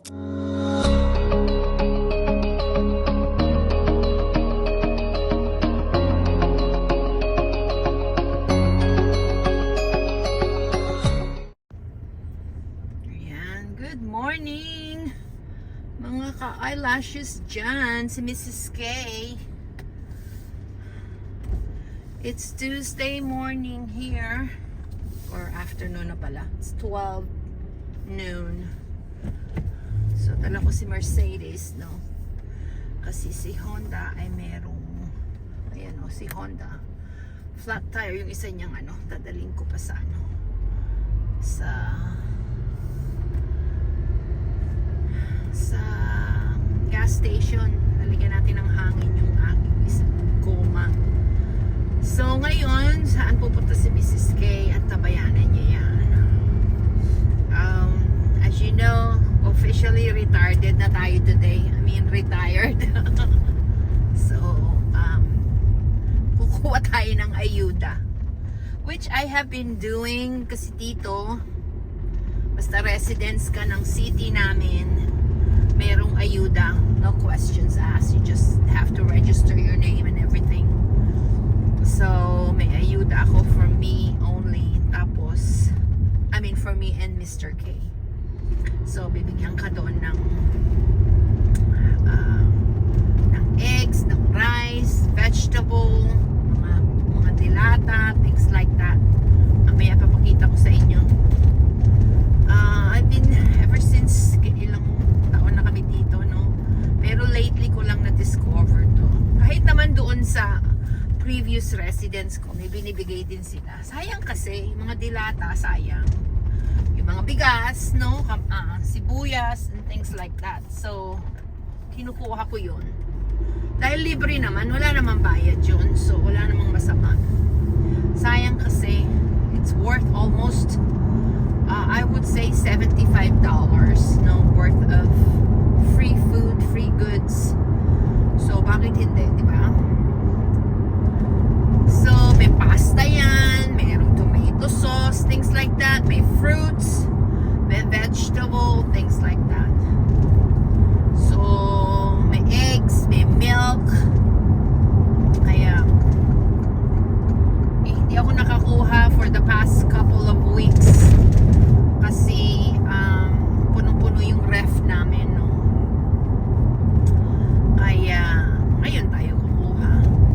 Ayan, good morning mga ka-eyelashes dyan, si Mrs. K. It's Tuesday morning here, or afternoon na pala. It's 12 noon. So dala ko si Mercedes, no? Kasi si Honda ay merong, ayan o, si Honda flat tire, yung isa niyang ano, dadaling ko pa sa ano, sa gas station. Lalagyan natin ng hangin yung aking isang goma. So ngayon, saan pupunta si Mrs. K? At tabayanan niya yan. As you know, officially retarded na tayo today. I mean, retired. So, kukuha tayo ng ayuda, which I have been doing kasi dito, basta residents ka ng city namin, merong ayuda, no questions asked. You just have to register your name and everything. So, may ayuda ako for me only. Tapos, I mean for me and Mr. K. So, bibigyan ka doon ng eggs, ng rice, vegetable, mga dilata, things like that. Mamaya papakita ko sa inyo. I've been, ever since ilang taon na kami dito, no? Pero lately ko lang na-discover to. Kahit naman doon sa previous residents ko, may binibigay din sila. Sayang kasi, mga dilata, sayang. Yung mga bigas, no? Sibuyas, and things like that. So, kinukuha ko yun. Dahil libre naman, wala namang bayad yun. So, wala namang masama. Sayang kasi, it's worth almost I would say $75, no, worth of free food, free goods. So bakit hindi, di ba? So may pasta yan, mayroong tomato sauce, things like that, may fruits, may vegetable, things like that. So may eggs, may milk. Kaya hindi ako nakakuha for the past couple of weeks. Kasi punong-puno yung ref namin, no? Kaya ngayon tayo kukuha.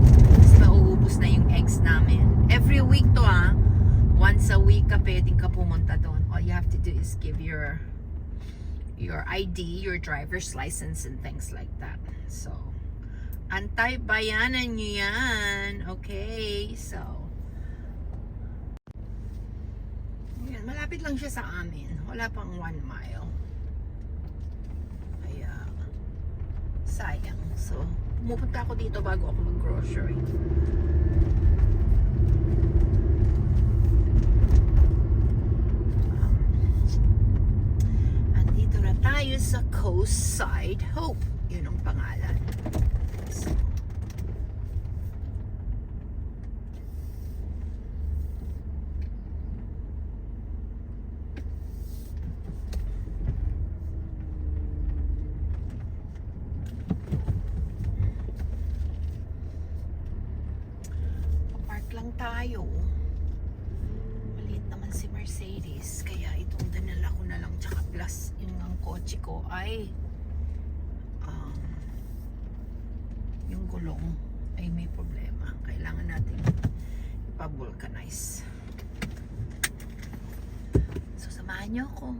Tapos nauubos na yung eggs namin. Every week to once a week ka pwedeng ka pumunta doon. All you have to do is give your ID, your driver's license and things like that. So antay-bayanan nyo yan. Okay, so malapit lang siya sa amin. Wala pang 1 mile. Kaya sayang. So, pumupunta ako dito bago ako mag-grocery. Andito na tayo sa Coast Side Hope. Yun ang pangalan. So, lang tayo. Maliit naman si Mercedes, kaya itong dinala ko na lang, tsaka plus yung ang kotse ko ay yung gulong ay may problema. Kailangan natin ipa-vulcanize. So samahan niyo ako.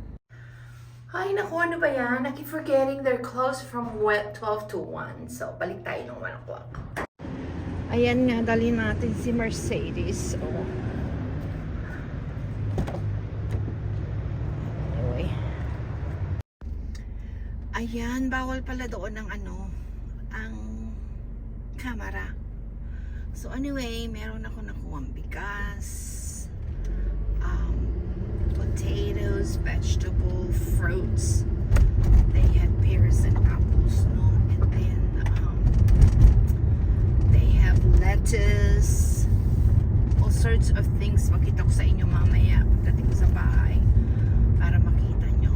Ay naku, ano ba yan? I keep forgetting they're closed from 12 to 1. So balik tayo ng 1 o'clock. Ayan nga, dali natin si Mercedes. Oh. Anyway. Ayan, bawal pala doon ng ano, ang camera. So anyway, meron ako nakuha bigas, potatoes, vegetable, fruits. They had pears and apples, no? And then they have lettuce, all sorts of things. Makita ko sa inyo mamaya pagdating sa bahay para makita nyo.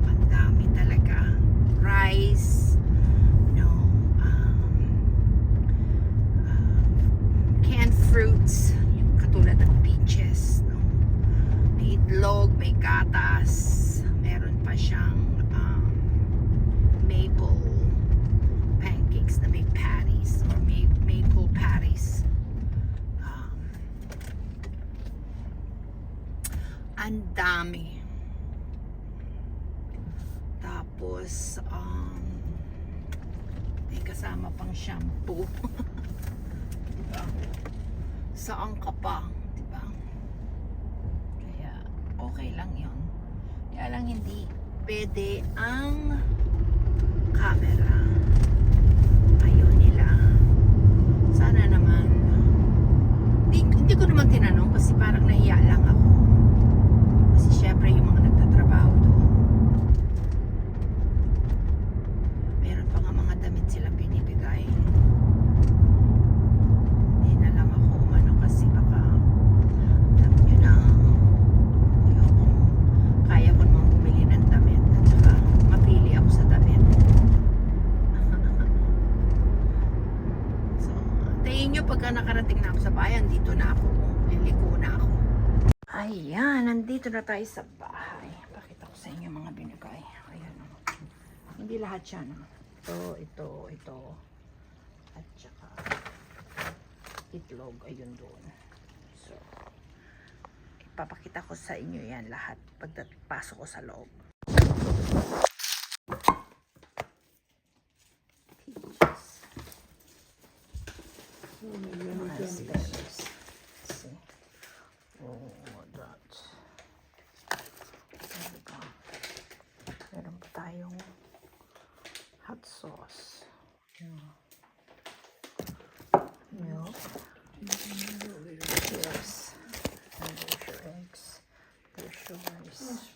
Ang dami talaga. Tapos, may kasama pang shampoo. Diba? Saan ka pa? Diba? Kaya, okay lang yun. Kaya lang hindi pwede ang camera. Ayaw nila. Sana naman. Hindi ko naman tinanong kasi parang nahiya lang ako. Kasi syempre yung mga nagtatrabaho doon. Meron pa nga mga damit silang binibigay. Hindi na lang ako umano kasi baka alam nyo na ayokong kaya ko naman bumili ng damit at saka mapili ako sa damit. So, tayin nyo pagka nakarating na ako sa bayan, dito na ako. Liliko na ako. Ayan, nandito na tayo sa bahay. Pakita ko sa inyo mga binigay. Ayan. Hindi lahat yan. Ito. At saka itlog. Ayun doon. So, ipapakita ko sa inyo yan lahat pagpasok ko sa loob. Raspberries. See. Oh, that. There we go. Meron pa tayong hot sauce. Milk. Yes. And there's your eggs. There's your rice.